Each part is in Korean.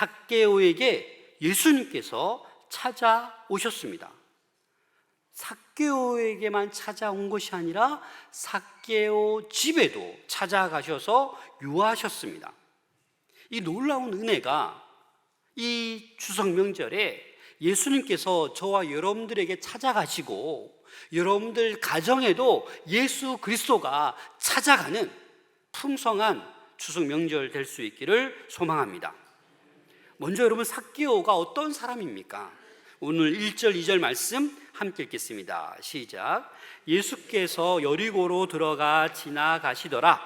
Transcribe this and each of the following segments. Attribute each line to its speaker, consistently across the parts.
Speaker 1: 삭개오에게 예수님께서 찾아오셨습니다. 삭개오에게만 찾아온 것이 아니라 삭개오 집에도 찾아가셔서 유하셨습니다. 이 놀라운 은혜가 이 추석 명절에 예수님께서 저와 여러분들에게 찾아가시고 여러분들 가정에도 예수 그리스도가 찾아가는 풍성한 추석 명절 될 수 있기를 소망합니다. 먼저 여러분, 삭개오가 어떤 사람입니까? 오늘 1절 2절 말씀 함께 읽겠습니다. 시작. 예수께서 여리고로 들어가 지나가시더라.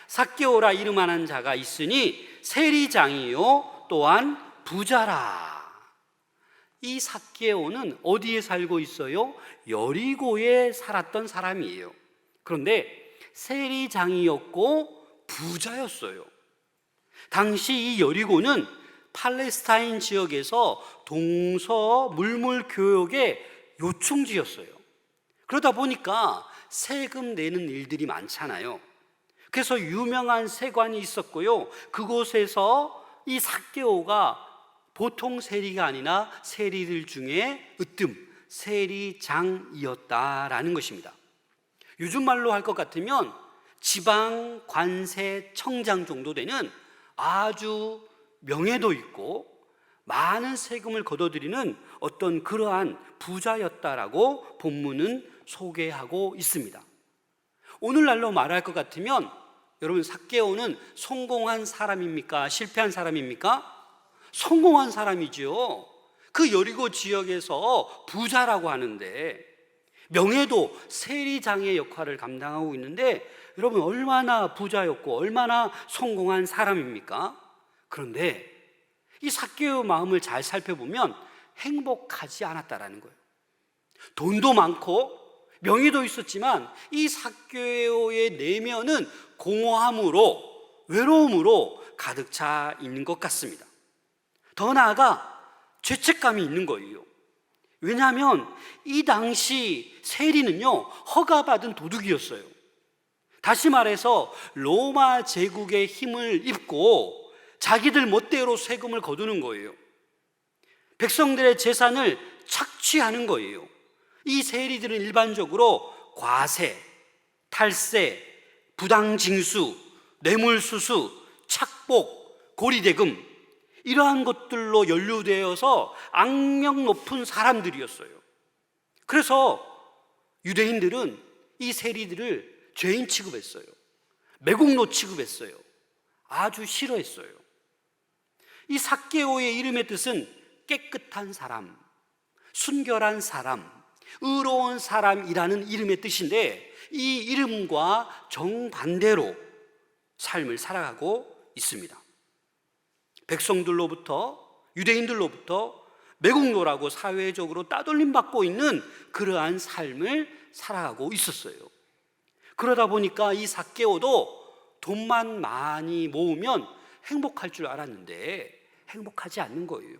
Speaker 1: 삭개오라 이름하는 자가 있으니 세리장이요 또한 부자라. 이 삭개오는 어디에 살고 있어요? 여리고에 살았던 사람이에요. 그런데 세리장이었고 부자였어요. 당시 이 여리고는 팔레스타인 지역에서 동서 물물 교역의 요충지였어요. 그러다 보니까 세금 내는 일들이 많잖아요. 그래서 유명한 세관이 있었고요. 그곳에서 이 삭개오가 보통 세리가 아니라 세리들 중에 으뜸 세리장이었다라는 것입니다. 요즘 말로 할 것 같으면 지방 관세청장 정도 되는 아주 명예도 있고 많은 세금을 걷어들이는 어떤 그러한 부자였다라고 본문은 소개하고 있습니다. 오늘날로 말할 것 같으면 여러분, 삭개오는 성공한 사람입니까? 실패한 사람입니까? 성공한 사람이죠. 그 여리고 지역에서 부자라고 하는데 명예도 세리장의 역할을 감당하고 있는데 여러분, 얼마나 부자였고 얼마나 성공한 사람입니까? 그런데 이 삭개오 마음을 잘 살펴보면 행복하지 않았다라는 거예요. 돈도 많고 명예도 있었지만 이 삭개오의 내면은 공허함으로 외로움으로 가득 차 있는 것 같습니다. 더 나아가 죄책감이 있는 거예요. 왜냐하면 이 당시 세리는요, 허가받은 도둑이었어요. 다시 말해서 로마 제국의 힘을 입고 자기들 멋대로 세금을 거두는 거예요. 백성들의 재산을 착취하는 거예요. 이 세리들은 일반적으로 과세, 탈세, 부당징수, 뇌물수수, 착복, 고리대금 이러한 것들로 연루되어서 악명 높은 사람들이었어요. 그래서 유대인들은 이 세리들을 죄인 취급했어요. 매국노 취급했어요. 아주 싫어했어요. 이 삭개오의 이름의 뜻은 깨끗한 사람, 순결한 사람, 의로운 사람이라는 이름의 뜻인데 이 이름과 정반대로 삶을 살아가고 있습니다. 백성들로부터, 유대인들로부터 매국노라고 사회적으로 따돌림 받고 있는 그러한 삶을 살아가고 있었어요. 그러다 보니까 이 삭개오도 돈만 많이 모으면 행복할 줄 알았는데 행복하지 않는 거예요.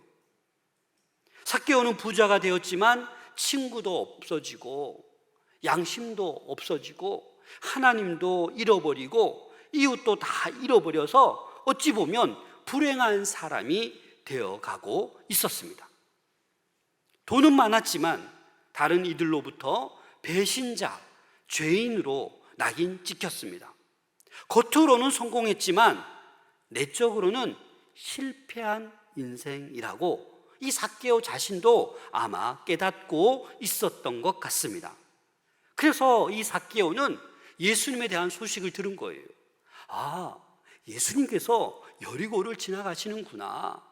Speaker 1: 삭개오는 부자가 되었지만 친구도 없어지고 양심도 없어지고 하나님도 잃어버리고 이웃도 다 잃어버려서 어찌 보면 불행한 사람이 되어가고 있었습니다. 돈은 많았지만 다른 이들로부터 배신자, 죄인으로 낙인 찍혔습니다. 겉으로는 성공했지만 내적으로는 실패한 인생이라고 이 삭개오 자신도 아마 깨닫고 있었던 것 같습니다. 그래서 이 삭개오는 예수님에 대한 소식을 들은 거예요. 아, 예수님께서 여리고를 지나가시는구나.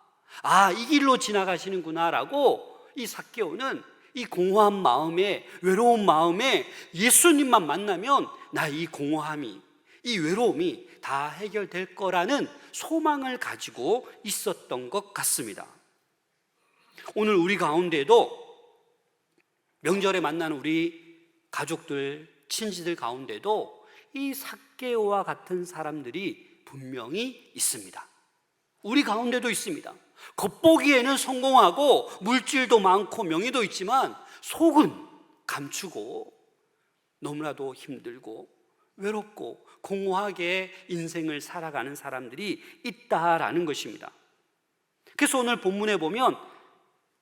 Speaker 1: 아, 이 길로 지나가시는구나 라고 이 삭개오는 이 공허한 마음에, 외로운 마음에 예수님만 만나면 나 이 공허함이, 이 외로움이 다 해결될 거라는 소망을 가지고 있었던 것 같습니다. 오늘 우리 가운데도 명절에 만나는 우리 가족들, 친지들 가운데도 이 삭개오와 같은 사람들이 분명히 있습니다. 우리 가운데도 있습니다. 겉보기에는 성공하고 물질도 많고 명예도 있지만 속은 감추고 너무나도 힘들고 외롭고 공허하게 인생을 살아가는 사람들이 있다라는 것입니다. 그래서 그래서 오늘 본문에 보면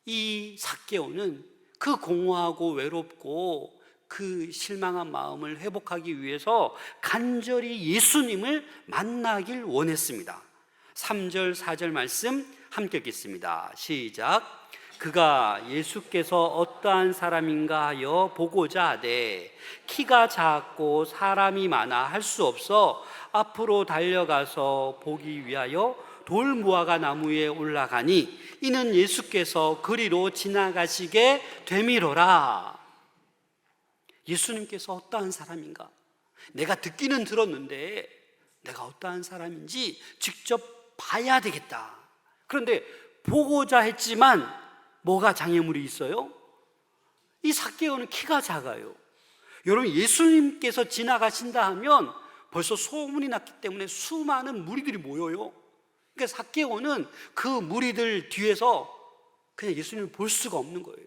Speaker 1: 이 삭개오는 그 공허하고 외롭고 그 실망한 마음을 회복하기 위해서 간절히 예수님을 만나길 원했습니다. 3절 4절 말씀 함께 읽겠습니다. 시작. 그가 예수께서 어떠한 사람인가 하여 보고자 하되 키가 작고 사람이 많아 할 수 없어 앞으로 달려가서 보기 위하여 돌 무화과 나무에 올라가니 이는 예수께서 그리로 지나가시게 되미로라. 예수님께서 어떠한 사람인가? 내가 듣기는 들었는데 내가 어떠한 사람인지 직접 봐야 되겠다. 그런데 보고자 했지만 뭐가 장애물이 있어요? 이 삭개오는 키가 작아요. 여러분, 예수님께서 지나가신다 하면 벌써 소문이 났기 때문에 수많은 무리들이 모여요. 그러니까 삭개오는 그 무리들 뒤에서 그냥 예수님을 볼 수가 없는 거예요.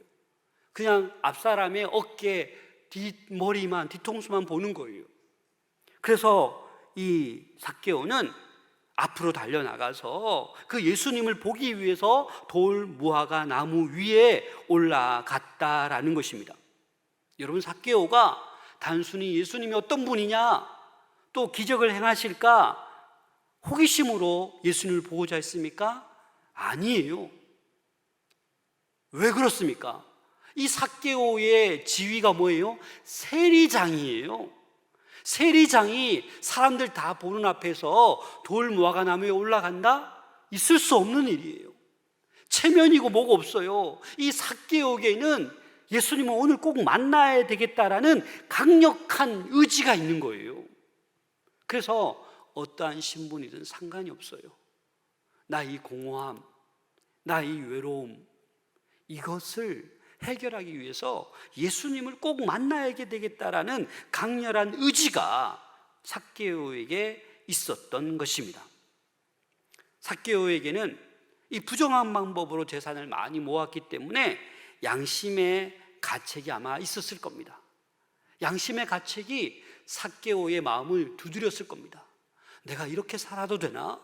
Speaker 1: 그냥 앞사람의 어깨, 뒷머리만, 뒤통수만 보는 거예요. 그래서 이 삭개오는 앞으로 달려나가서 그 예수님을 보기 위해서 돌 무화과 나무 위에 올라갔다라는 것입니다. 여러분, 삭개오가 단순히 예수님이 어떤 분이냐, 또 기적을 행하실까 호기심으로 예수님을 보고자 했습니까? 아니에요. 왜 그렇습니까? 이 삭개오의 지위가 뭐예요? 세리장이에요. 세리장이 사람들 다 보는 앞에서 돌 무화과 나무에 올라간다? 있을 수 없는 일이에요. 체면이고 뭐가 없어요. 이 삭개오에게는 예수님을 오늘 꼭 만나야 되겠다라는 강력한 의지가 있는 거예요. 그래서 어떠한 신분이든 상관이 없어요. 나 이 공허함, 나 이 외로움, 이것을 해결하기 위해서 예수님을 꼭 만나야 되겠다라는 강렬한 의지가 삭개오에게 있었던 것입니다. 삭개오에게는 이 부정한 방법으로 재산을 많이 모았기 때문에 양심의 가책이 아마 있었을 겁니다. 양심의 가책이 삭개오의 마음을 두드렸을 겁니다. 내가 이렇게 살아도 되나?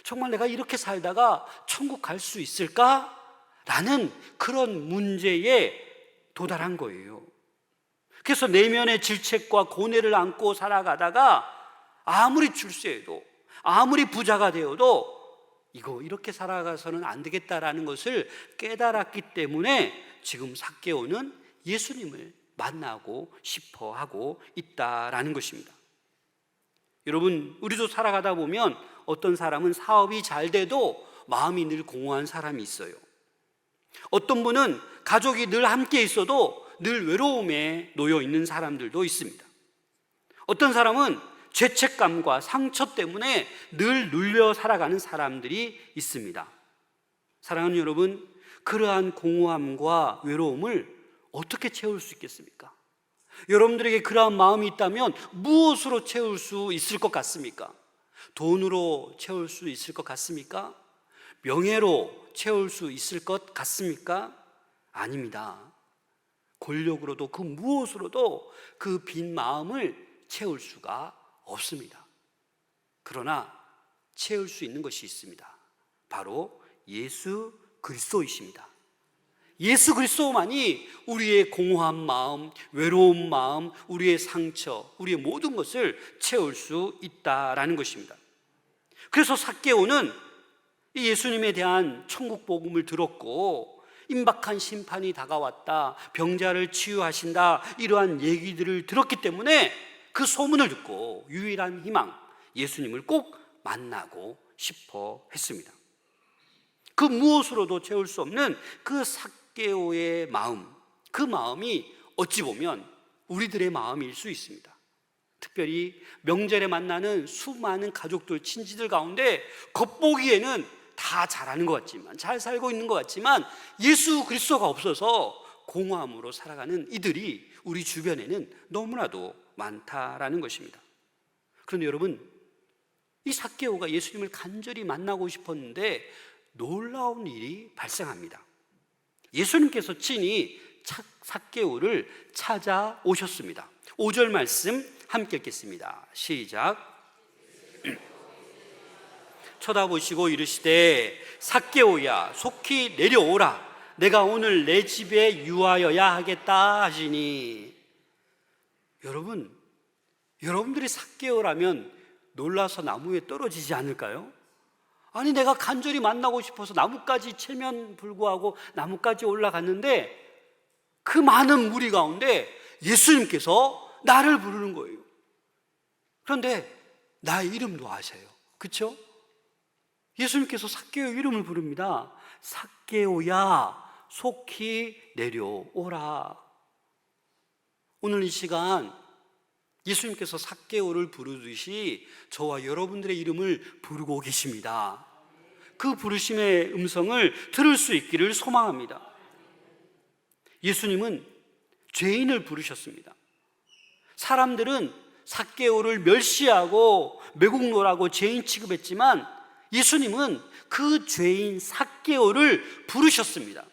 Speaker 1: 정말 내가 이렇게 살다가 천국 갈 수 있을까? 라는 그런 문제에 도달한 거예요. 그래서 내면의 질책과 고뇌를 안고 살아가다가 아무리 출세해도, 아무리 부자가 되어도 이거 이렇게 살아가서는 안 되겠다라는 것을 깨달았기 때문에 지금 삭개오는 예수님을 만나고 싶어 하고 있다라는 것입니다. 여러분, 우리도 살아가다 보면 어떤 사람은 사업이 잘 돼도 마음이 늘 공허한 사람이 있어요. 어떤 분은 가족이 늘 함께 있어도 늘 외로움에 놓여 있는 사람들도 있습니다. 어떤 사람은 죄책감과 상처 때문에 늘 눌려 살아가는 사람들이 있습니다. 사랑하는 여러분, 그러한 공허함과 외로움을 어떻게 채울 수 있겠습니까? 여러분들에게 그러한 마음이 있다면 무엇으로 채울 수 있을 것 같습니까? 돈으로 채울 수 있을 것 같습니까? 명예로 채울 수 있을 것 같습니까? 아닙니다. 권력으로도 그 무엇으로도 그 빈 마음을 채울 수가 없습니다. 그러나 채울 수 있는 것이 있습니다. 바로 예수 그리스도이십니다. 예수 그리스도만이 우리의 공허한 마음, 외로운 마음, 우리의 상처, 우리의 모든 것을 채울 수 있다라는 것입니다. 그래서 삭개오는 이 예수님에 대한 천국 복음을 들었고 임박한 심판이 다가왔다, 병자를 치유하신다, 이러한 얘기들을 들었기 때문에 그 소문을 듣고 유일한 희망, 예수님을 꼭 만나고 싶어 했습니다. 그 무엇으로도 채울 수 없는 그 삭개오의 마음, 그 마음이 어찌 보면 우리들의 마음일 수 있습니다. 특별히 명절에 만나는 수많은 가족들, 친지들 가운데 겉보기에는 다 잘하는 것 같지만, 잘 살고 있는 것 같지만 예수 그리스도가 없어서 공허함으로 살아가는 이들이 우리 주변에는 너무나도 많다라는 것입니다. 그런데 여러분, 이 삭개오가 예수님을 간절히 만나고 싶었는데 놀라운 일이 발생합니다. 예수님께서 친히 삭개오를 찾아오셨습니다. 5절 말씀 함께 읽겠습니다. 시작. 쳐다보시고 이르시되 삭개오야 속히 내려오라 내가 오늘 내 집에 유하여야 하겠다 하시니. 여러분, 여러분들이 삭개오라면 놀라서 나무에 떨어지지 않을까요? 아니 내가 간절히 만나고 싶어서 나무까지 체면 불구하고 나무까지 올라갔는데 그 많은 무리 가운데 예수님께서 나를 부르는 거예요. 그런데 나의 이름도 아세요. 그렇죠? 예수님께서 삭개오 이름을 부릅니다. 삭개오야 속히 내려오라. 오늘 이 시간 예수님께서 삭개오를 부르듯이 저와 여러분들의 이름을 부르고 계십니다. 그 부르심의 음성을 들을 수 있기를 소망합니다. 예수님은 죄인을 부르셨습니다. 사람들은 삭개오를 멸시하고 매국노라고 죄인 취급했지만 예수님은 그 죄인 삭개오를 부르셨습니다.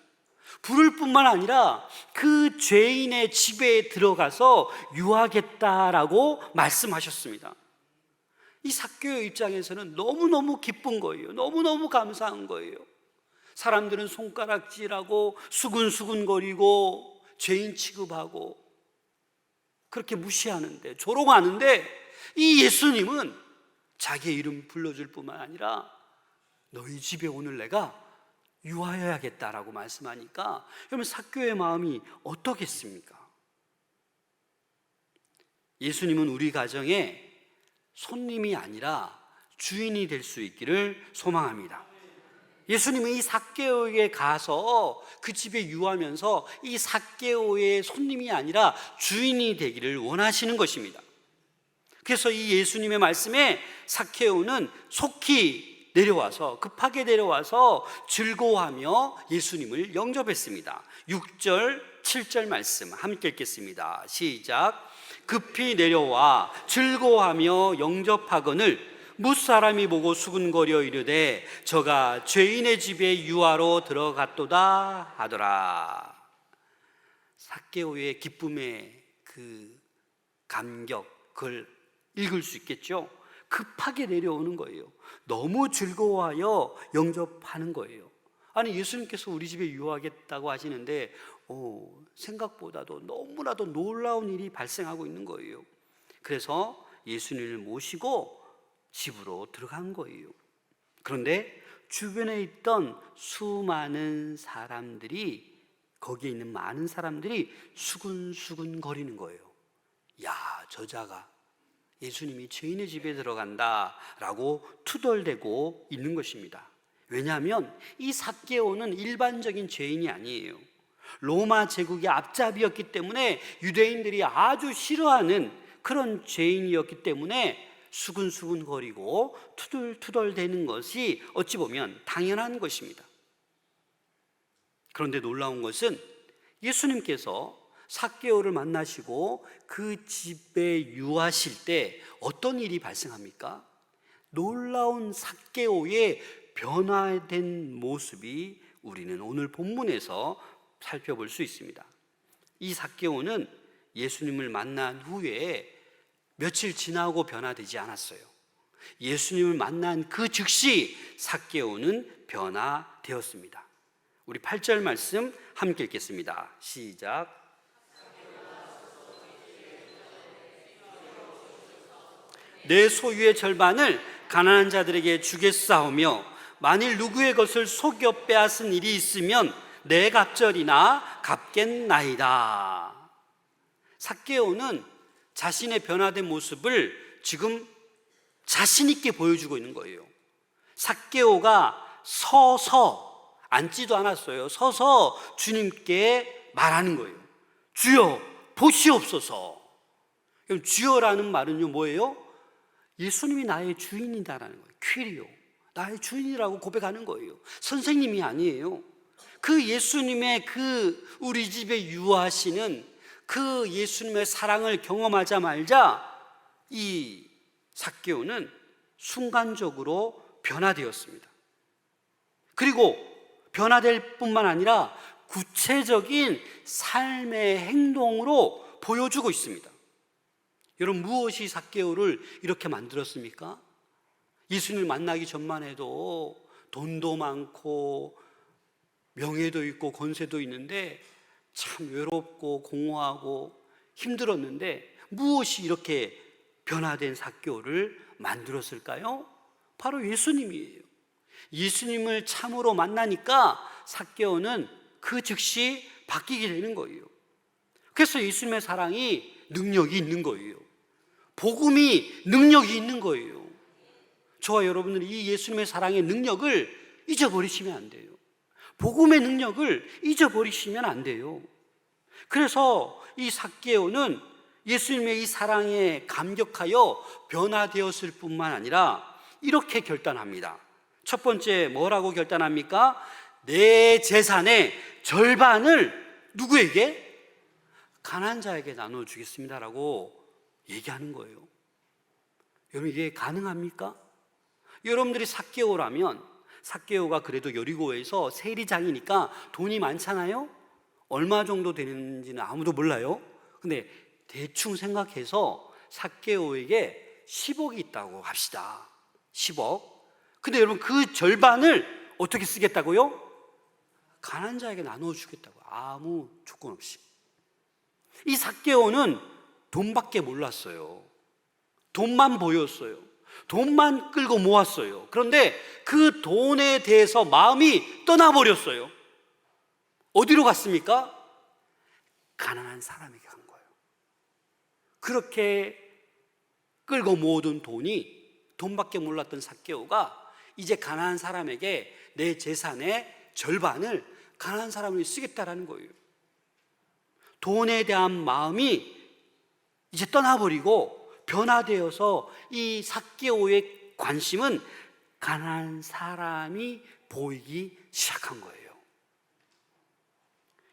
Speaker 1: 부를 뿐만 아니라 그 죄인의 집에 들어가서 유하겠다라고 말씀하셨습니다. 이 삭개오 입장에서는 너무너무 기쁜 거예요. 너무너무 감사한 거예요. 사람들은 손가락질하고 수근수근거리고 죄인 취급하고 그렇게 무시하는데, 조롱하는데 이 예수님은 자기의 이름 불러줄 뿐만 아니라 너희 집에 오늘 내가 유하여야겠다라고 말씀하니까 여러분 삭개오의 마음이 어떻겠습니까? 예수님은 우리 가정에 손님이 아니라 주인이 될 수 있기를 소망합니다. 예수님은 이 삭개오에게 가서 그 집에 유하면서 이 삭개오의 손님이 아니라 주인이 되기를 원하시는 것입니다. 그래서 이 예수님의 말씀에 삭개오는 속히 내려와서, 급하게 내려와서 즐거워하며 예수님을 영접했습니다. 6절 7절 말씀 함께 읽겠습니다. 시작. 급히 내려와 즐거워하며 영접하거늘 무사람이 보고 수군거려 이르되 저가 죄인의 집에 유하로 들어갔도다 하더라. 삭개오의 기쁨의 그 감격, 그걸 읽을 수 있겠죠. 급하게 내려오는 거예요. 너무 즐거워하여 영접하는 거예요. 아니 예수님께서 우리 집에 유하겠다고 하시는데 생각보다도 너무나도 놀라운 일이 발생하고 있는 거예요. 그래서 예수님을 모시고 집으로 들어간 거예요. 그런데 주변에 있던 수많은 사람들이, 거기에 있는 많은 사람들이 수근수근 거리는 거예요. 야, 저자가 예수님이 죄인의 집에 들어간다라고 투덜대고 있는 것입니다. 왜냐하면 이 삭개오는 일반적인 죄인이 아니에요. 로마 제국의 앞잡이였기 때문에 유대인들이 아주 싫어하는 그런 죄인이었기 때문에 수근수근거리고 투덜투덜대는 것이 어찌 보면 당연한 것입니다. 그런데 놀라운 것은 예수님께서 삭개오를 만나시고 그 집에 유하실 때 어떤 일이 발생합니까? 놀라운 삭개오의 변화된 모습이 우리는 오늘 본문에서 살펴볼 수 있습니다. 이 삭개오는 예수님을 만난 후에 며칠 지나고 변화되지 않았어요. 예수님을 만난 그 즉시 삭개오는 변화되었습니다. 우리 8절 말씀 함께 읽겠습니다. 시작. 내 소유의 절반을 가난한 자들에게 주겠사오며 만일 누구의 것을 속여 빼앗은 일이 있으면 내 갑절이나 갚겠나이다. 삭개오는 자신의 변화된 모습을 지금 자신 있게 보여주고 있는 거예요. 삭개오가 서서, 앉지도 않았어요. 서서 주님께 말하는 거예요. 주여 보시옵소서. 그럼 주여라는 말은요 뭐예요? 예수님이 나의 주인이다라는 거예요. 퀴리오, 나의 주인이라고 고백하는 거예요. 선생님이 아니에요. 그 예수님의 그 우리 집에 유하시는 그 예수님의 사랑을 경험하자마자 이 삭개오는 순간적으로 변화되었습니다. 그리고 변화될 뿐만 아니라 구체적인 삶의 행동으로 보여주고 있습니다. 여러분, 무엇이 삭개오를 이렇게 만들었습니까? 예수님을 만나기 전만 해도 돈도 많고 명예도 있고 권세도 있는데 참 외롭고 공허하고 힘들었는데 무엇이 이렇게 변화된 삭개오를 만들었을까요? 바로 예수님이에요. 예수님을 참으로 만나니까 삭개오는 그 즉시 바뀌게 되는 거예요. 그래서 예수님의 사랑이 능력이 있는 거예요. 복음이 능력이 있는 거예요. 저와 여러분들이 이 예수님의 사랑의 능력을 잊어버리시면 안 돼요. 복음의 능력을 잊어버리시면 안 돼요. 그래서 이 삭개오는 예수님의 이 사랑에 감격하여 변화되었을 뿐만 아니라 이렇게 결단합니다. 첫 번째 뭐라고 결단합니까? 내 재산의 절반을 누구에게? 가난한 자에게 나눠주겠습니다라고 얘기하는 거예요. 여러분, 이게 가능합니까? 여러분들이 삭개오라면, 삭개오가 그래도 여리고에서 세리장이니까 돈이 많잖아요. 얼마 정도 되는지는 아무도 몰라요. 근데 대충 생각해서 삭개오에게 10억이 있다고 합시다. 10억. 근데 여러분, 그 절반을 어떻게 쓰겠다고요? 가난한 자에게 나눠주겠다고. 아무 조건 없이. 이 삭개오는 돈밖에 몰랐어요. 돈만 보였어요. 돈만 끌고 모았어요. 그런데 그 돈에 대해서 마음이 떠나버렸어요. 어디로 갔습니까? 가난한 사람에게 간 거예요. 그렇게 끌고 모아둔 돈이, 돈밖에 몰랐던 삭개오가 이제 가난한 사람에게 내 재산의 절반을 가난한 사람을 쓰겠다라는 거예요. 돈에 대한 마음이 이제 떠나버리고 변화되어서 이 삭개오의 관심은 가난한 사람이 보이기 시작한 거예요.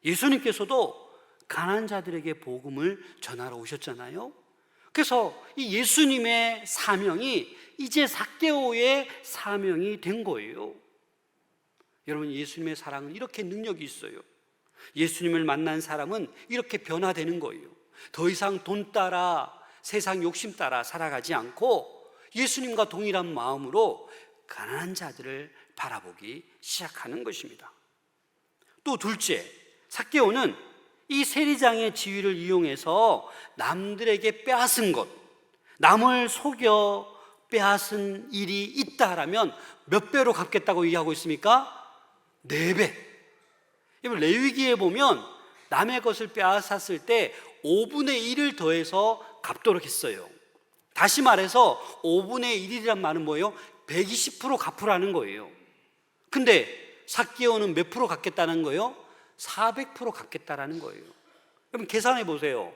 Speaker 1: 예수님께서도 가난한 자들에게 복음을 전하러 오셨잖아요. 그래서 이 예수님의 사명이 이제 삭개오의 사명이 된 거예요. 여러분, 예수님의 사랑은 이렇게 능력이 있어요. 예수님을 만난 사람은 이렇게 변화되는 거예요. 더 이상 돈 따라, 세상 욕심 따라 살아가지 않고 예수님과 동일한 마음으로 가난한 자들을 바라보기 시작하는 것입니다. 또 둘째, 삭개오는 이 세리장의 지위를 이용해서 남들에게 빼앗은 것, 남을 속여 빼앗은 일이 있다라면 몇 배로 갚겠다고 얘기하고 있습니까? 4배. 레위기에 보면 남의 것을 빼앗았을 때 5분의 1을 더해서 갚도록 했어요. 다시 말해서 5분의 1이란 말은 뭐예요? 120% 갚으라는 거예요. 근데 삭개오는 몇 프로 갚겠다는 거예요? 400% 갚겠다라는 거예요. 그럼 계산해 보세요.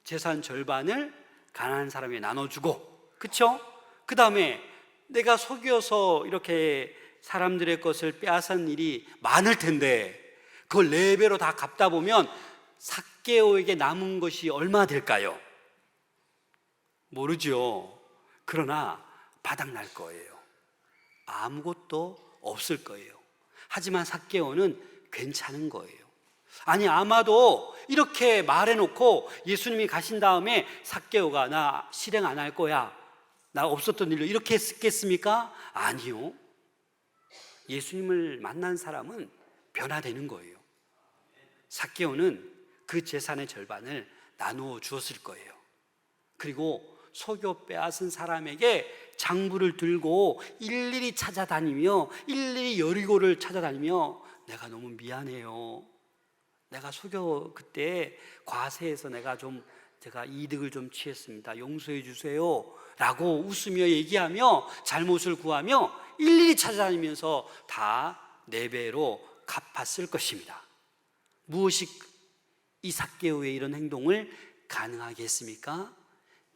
Speaker 1: 재산 절반을 가난한 사람에게 나눠주고, 그렇죠? 그 다음에 내가 속여서 이렇게 사람들의 것을 빼앗은 일이 많을 텐데 그걸 4배로 다 갚다 보면 삭개오에게 남은 것이 얼마 될까요? 모르죠. 그러나 바닥날 거예요. 아무것도 없을 거예요. 하지만 삭개오는 괜찮은 거예요. 아니, 아마도 이렇게 말해놓고 예수님이 가신 다음에 삭개오가 나 실행 안 할 거야, 나 없었던 일로 이렇게 했겠습니까? 아니요. 예수님을 만난 사람은 변화되는 거예요. 삭개오는 그 재산의 절반을 나누어 주었을 거예요. 그리고 속여 빼앗은 사람에게 장부를 들고 일일이 찾아다니며, 일일이 여리고를 찾아다니며, 내가 너무 미안해요. 내가 속여 그때 과세해서 제가 이득을 좀 취했습니다. 용서해 주세요. 라고 웃으며 얘기하며 잘못을 구하며 일일이 찾아다니면서 다 4배로 갚았을 것입니다. 무엇이 이 삭개오의 이런 행동을 가능하게 했습니까?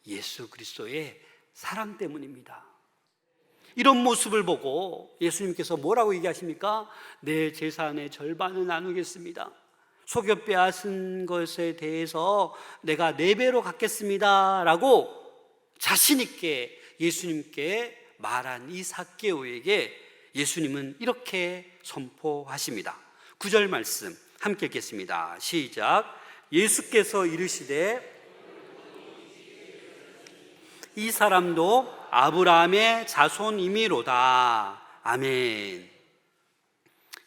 Speaker 1: 예수 그리스도의 사랑 때문입니다. 이런 모습을 보고 예수님께서 뭐라고 얘기하십니까? 내 재산의 절반을 나누겠습니다. 속여 빼앗은 것에 대해서 내가 4배로 갚겠습니다 라고 자신 있게 예수님께 말한 이 삭개오에게 예수님은 이렇게 선포하십니다. 9절 말씀 함께 읽겠습니다. 시작. 예수께서 이르시되 이 사람도 아브라함의 자손이미로다. 아멘.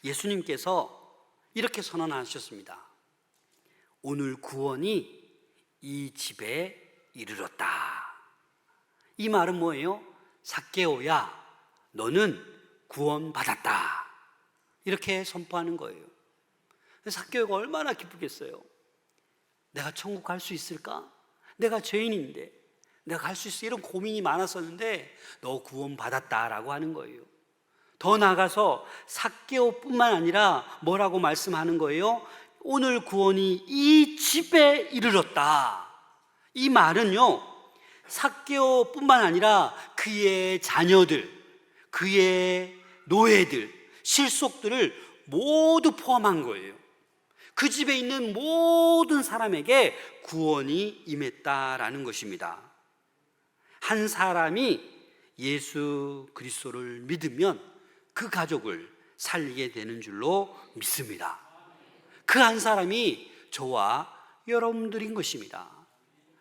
Speaker 1: 예수님께서 이렇게 선언하셨습니다. 오늘 구원이 이 집에 이르렀다. 이 말은 뭐예요? 삭개오야, 너는 구원받았다. 이렇게 선포하는 거예요. 삭개오가 얼마나 기쁘겠어요. 내가 천국 갈 수 있을까? 내가 죄인인데 내가 갈 수 있어, 이런 고민이 많았었는데 너 구원받았다라고 하는 거예요. 더 나아가서 삭개오뿐만 아니라 뭐라고 말씀하는 거예요? 오늘 구원이 이 집에 이르렀다. 이 말은요, 삭개오뿐만 아니라 그의 자녀들, 그의 노예들, 실속들을 모두 포함한 거예요. 그 집에 있는 모든 사람에게 구원이 임했다라는 것입니다. 한 사람이 예수 그리스도를 믿으면 그 가족을 살리게 되는 줄로 믿습니다. 그 한 사람이 저와 여러분들인 것입니다.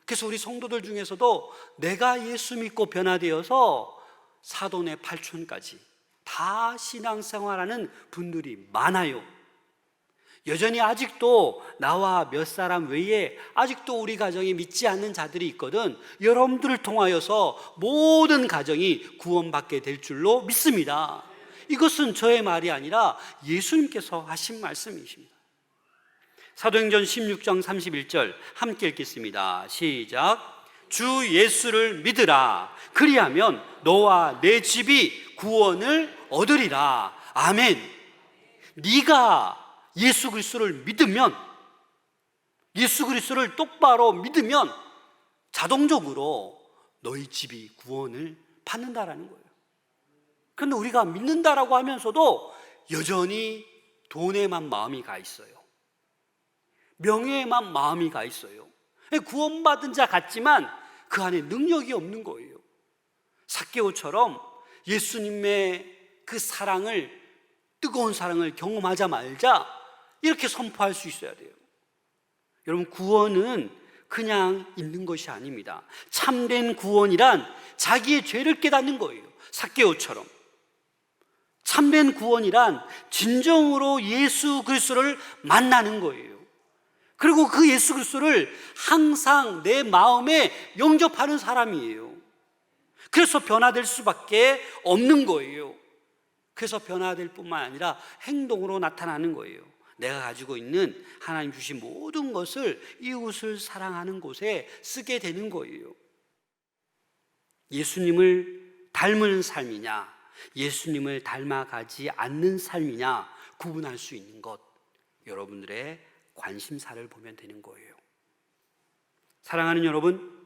Speaker 1: 그래서 우리 성도들 중에서도 내가 예수 믿고 변화되어서 사돈의 팔촌까지 다 신앙생활하는 분들이 많아요. 여전히 아직도 나와 몇 사람 외에 아직도 우리 가정에 믿지 않는 자들이 있거든. 여러분들을 통하여서 모든 가정이 구원받게 될 줄로 믿습니다. 이것은 저의 말이 아니라 예수님께서 하신 말씀이십니다. 사도행전 16장 31절 함께 읽겠습니다. 시작. 주 예수를 믿으라. 그리하면 너와 내 집이 구원을 얻으리라. 아멘. 네가 예수 그리스도를 믿으면, 예수 그리스도를 똑바로 믿으면 자동적으로 너희 집이 구원을 받는다라는 거예요. 그런데 우리가 믿는다라고 하면서도 여전히 돈에만 마음이 가 있어요. 명예에만 마음이 가 있어요. 구원받은 자 같지만 그 안에 능력이 없는 거예요. 삭개오처럼 예수님의 그 사랑을, 뜨거운 사랑을 경험하자마자 이렇게 선포할 수 있어야 돼요. 여러분, 구원은 그냥 있는 것이 아닙니다. 참된 구원이란 자기의 죄를 깨닫는 거예요. 삭개오처럼. 참된 구원이란 진정으로 예수 그리스도를 만나는 거예요. 그리고 그 예수 그리스도를 항상 내 마음에 영접하는 사람이에요. 그래서 변화될 수밖에 없는 거예요. 그래서 변화될 뿐만 아니라 행동으로 나타나는 거예요. 내가 가지고 있는 하나님 주신 모든 것을 이웃을 사랑하는 곳에 쓰게 되는 거예요. 예수님을 닮은 삶이냐, 예수님을 닮아가지 않는 삶이냐 구분할 수 있는 것, 여러분들의 관심사를 보면 되는 거예요. 사랑하는 여러분,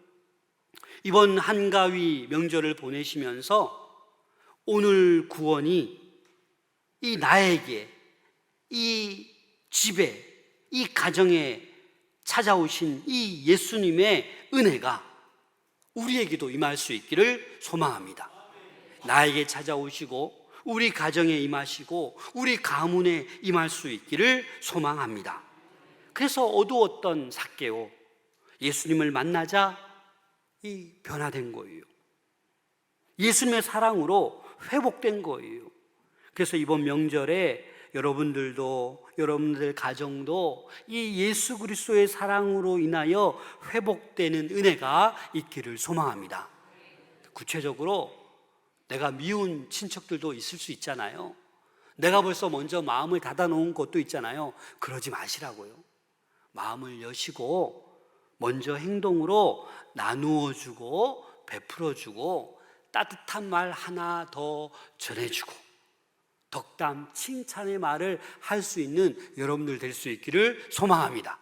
Speaker 1: 이번 한가위 명절을 보내시면서 오늘 구원이 이 나에게, 이 집에, 이 가정에 찾아오신 이 예수님의 은혜가 우리에게도 임할 수 있기를 소망합니다. 나에게 찾아오시고 우리 가정에 임하시고 우리 가문에 임할 수 있기를 소망합니다. 그래서 어두웠던 삭개오, 예수님을 만나자 이 변화된 거예요. 예수님의 사랑으로 회복된 거예요. 그래서 이번 명절에 여러분들도, 여러분들 가정도 이 예수 그리스도의 사랑으로 인하여 회복되는 은혜가 있기를 소망합니다. 구체적으로 내가 미운 친척들도 있을 수 있잖아요. 내가 벌써 먼저 마음을 닫아놓은 것도 있잖아요. 그러지 마시라고요. 마음을 여시고 먼저 행동으로 나누어주고 베풀어주고 따뜻한 말 하나 더 전해주고 덕담, 칭찬의 말을 할 수 있는 여러분들 될 수 있기를 소망합니다.